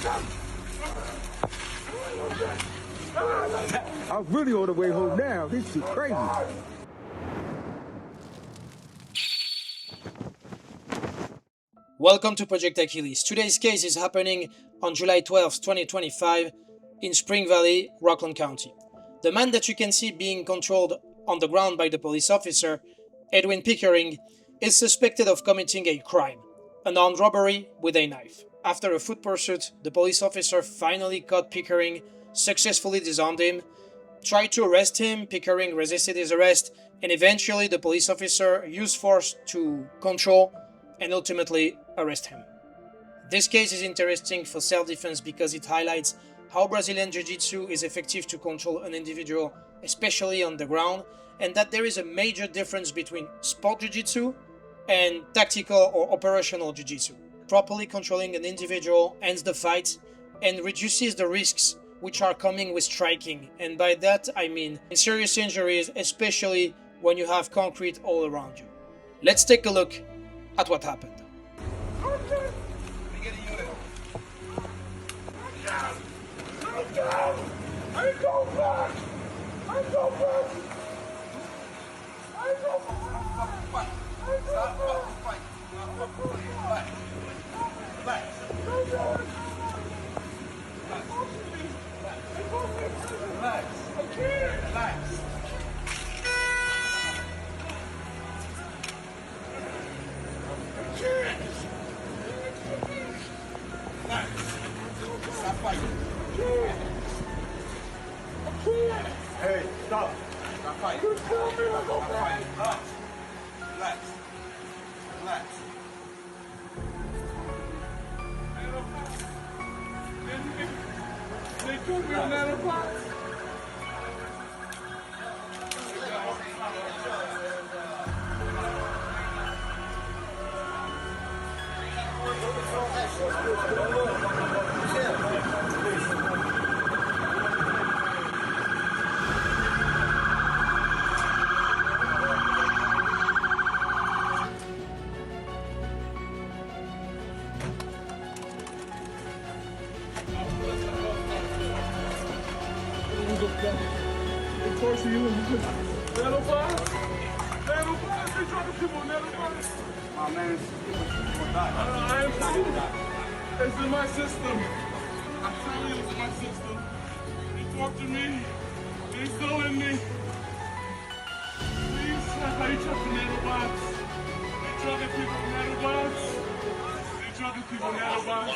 I'm really on the way home now. This shit crazy. Welcome to Project Achilles. Today's case is happening on July 12, 2025 in Spring Valley, Rockland County. The man that you can see being controlled on the ground by the police officer, Edwin Pickering, is suspected of committing a crime, an armed robbery with a knife. After a foot pursuit, the police officer finally caught Pickering, successfully disarmed him, tried to arrest him. Pickering resisted his arrest, and eventually the police officer used force to control and ultimately arrest him. This case is interesting for self-defense because it highlights how Brazilian Jiu Jitsu is effective to control an individual, especially on the ground, and that there is a major difference between sport Jiu Jitsu and tactical or operational Jiu Jitsu. Properly controlling an individual ends the fight and reduces the risks which are coming with striking, and by that I mean serious injuries, especially when you have concrete all around you. Let's take a look at what happened. Hey, stop. Stop fighting. Stop fighting. Relax. Relax. They took me on that box. They torture you in metal bars? Metal bars? They try to people metal bars? Oh man, I am telling you. It's in my system. I'm telling you, it's in my system. They torture me. They still in me. Please, I each up the metal box. They drug people in metal box. They drug people in metal box.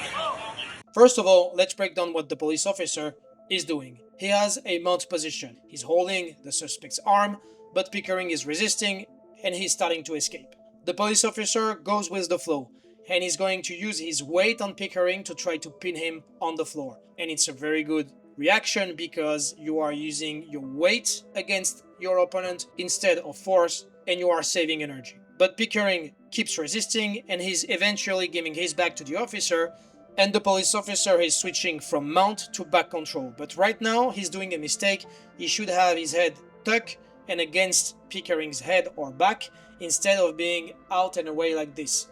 First of all, let's break down what the police officer is doing. He has a mount position. He's holding the suspect's arm, but Pickering is resisting and he's starting to escape. The police officer goes with the flow and he's going to use his weight on Pickering to try to pin him on the floor. And it's a very good reaction because you are using your weight against your opponent instead of force and you are saving energy. But Pickering keeps resisting and he's eventually giving his back to the officer, and the police officer is switching from mount to back control. But right now he's doing a mistake. He should have his head tucked and against Pickering's head or back instead of being out and away like this.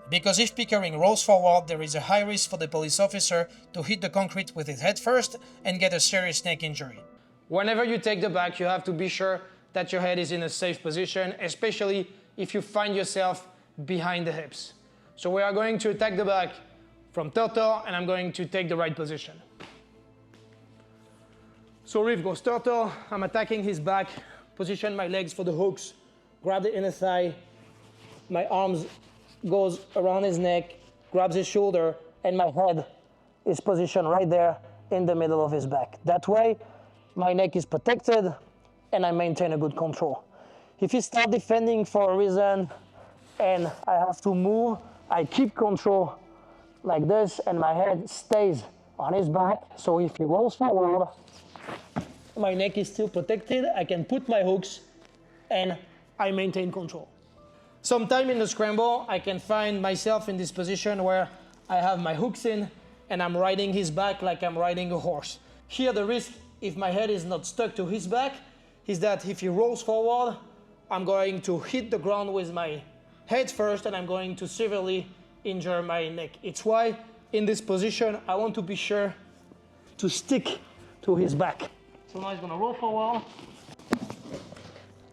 Because if Pickering rolls forward, there is a high risk for the police officer to hit the concrete with his head first and get a serious neck injury. Whenever you take the back, you have to be sure that your head is in a safe position, especially if you find yourself behind the hips. So we are going to attack the back from turtle, and I'm going to take the right position. So Reeve goes turtle, I'm attacking his back, position my legs for the hooks, grab the inner thigh, my arms goes around his neck, grabs his shoulder, and my head is positioned right there in the middle of his back. That way, my neck is protected and I maintain a good control. If you start defending for a reason and I have to move, I keep control like this and my head stays on his back. So if he rolls forward, my neck is still protected. I can put my hooks and I maintain control. Sometime in the scramble, I can find myself in this position where I have my hooks in and I'm riding his back like I'm riding a horse. Here the risk, if my head is not stuck to his back, is that if he rolls forward, I'm going to hit the ground with my head first and I'm going to severely injure my neck. It's why in this position, I want to be sure to stick to his back. So now he's gonna roll for a while.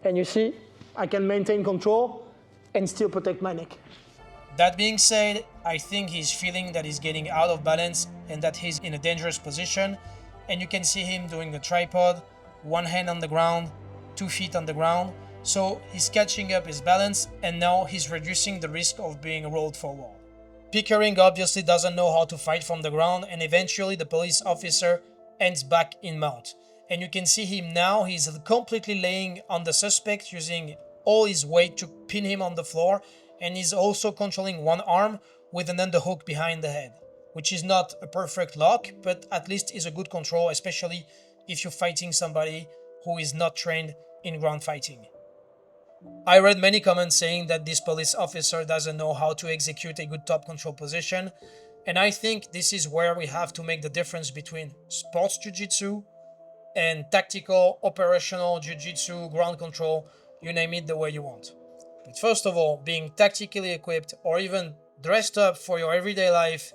And you see, I can maintain control and still protect my neck. That being said, I think he's feeling that he's getting out of balance and that he's in a dangerous position. And you can see him doing the tripod, one hand on the ground, 2 feet on the ground. So he's catching up his balance and now he's reducing the risk of being rolled for a wall. Pickering obviously doesn't know how to fight from the ground and eventually the police officer ends back in mount. And you can see him now, he's completely laying on the suspect using all his weight to pin him on the floor, and he's also controlling one arm with an underhook behind the head, which is not a perfect lock, but at least is a good control, especially if you're fighting somebody who is not trained in ground fighting. I read many comments saying that this police officer doesn't know how to execute a good top control position, and I think this is where we have to make the difference between sports jiu-jitsu and tactical, operational jiu-jitsu, ground control, you name it the way you want. But first of all, being tactically equipped or even dressed up for your everyday life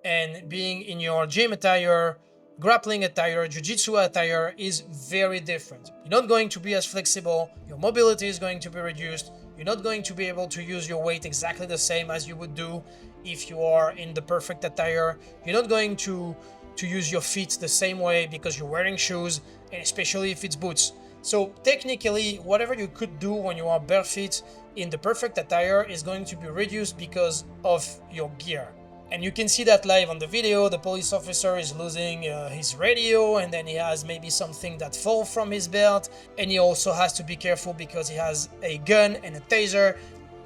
and being in your gym attire, grappling attire, jiu-jitsu attire is very different. You're not going to be as flexible, your mobility is going to be reduced, you're not going to be able to use your weight exactly the same as you would do if you are in the perfect attire. You're not going to use your feet the same way because you're wearing shoes, and especially if it's boots. So technically, whatever you could do when you are barefoot in the perfect attire is going to be reduced because of your gear. And you can see that live on the video. The police officer is losing his radio, and then he has maybe something that falls from his belt, and he also has to be careful because he has a gun and a taser,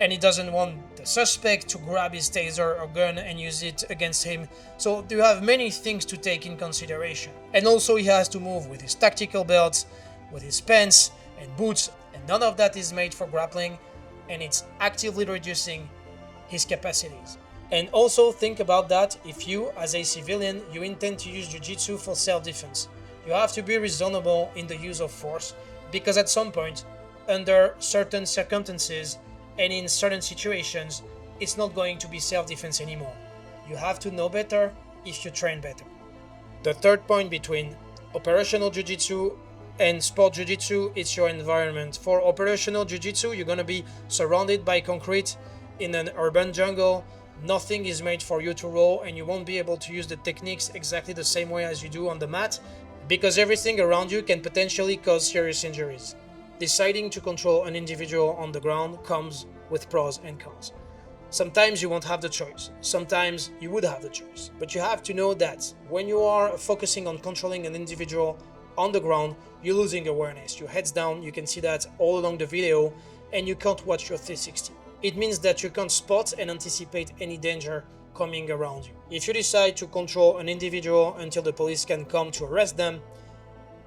and he doesn't want the suspect to grab his taser or gun and use it against him. So you have many things to take in consideration. And also he has to move with his tactical belts, with his pants and boots, and none of that is made for grappling, and it's actively reducing his capacities. And also think about that if you, as a civilian, you intend to use jiu-jitsu for self-defense. You have to be reasonable in the use of force, because at some point, under certain circumstances and in certain situations, it's not going to be self-defense anymore. You have to know better if you train better. The third point between operational jiu-jitsu and sport jiu-jitsu is your environment. For operational jiu-jitsu, you're going to be surrounded by concrete in an urban jungle. Nothing is made for you to roll, and you won't be able to use the techniques exactly the same way as you do on the mat, because everything around you can potentially cause serious injuries. Deciding to control an individual on the ground comes with pros and cons. Sometimes you won't have the choice, sometimes you would have the choice, but you have to know that when you are focusing on controlling an individual on the ground, you're losing awareness. Your head's down, you can see that all along the video, and you can't watch your 360. It means that you can't spot and anticipate any danger coming around you. If you decide to control an individual until the police can come to arrest them,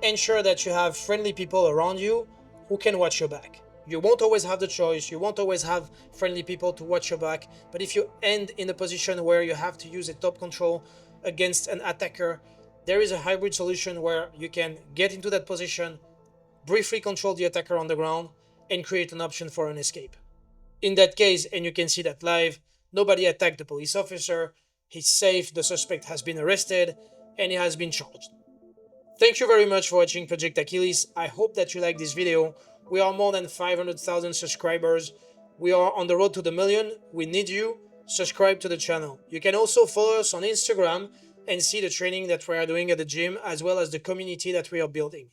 ensure that you have friendly people around you who can watch your back. You won't always have the choice, you won't always have friendly people to watch your back, but if you end in a position where you have to use a top control against an attacker, there is a hybrid solution where you can get into that position, briefly control the attacker on the ground, and create an option for an escape. In that case, and you can see that live, nobody attacked the police officer, he's safe, the suspect has been arrested, and he has been charged. Thank you very much for watching Project Achilles. I hope that you like this video. We are more than 500,000 subscribers. We are on the road to the million. We need you. Subscribe to the channel. You can also follow us on Instagram and see the training that we are doing at the gym, as well as the community that we are building.